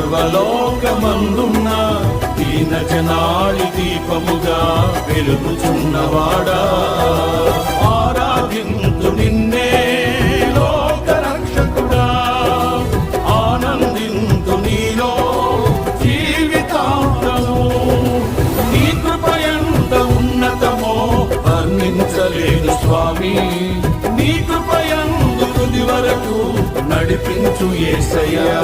సర్వలోకమందున్న దీన జనాళి దీపముగా వెలుగుచున్నవాడా, ఆరాధింతు నిన్నే లోక రక్షకుడా, ఆనందింతు నీలో జీవితాంతము. నీ కృప ఎంత ఉన్నతమో వర్ణించలేదు స్వామి, నీ కృప యందు తుది వరకు నడిపించు యేసయ్యా.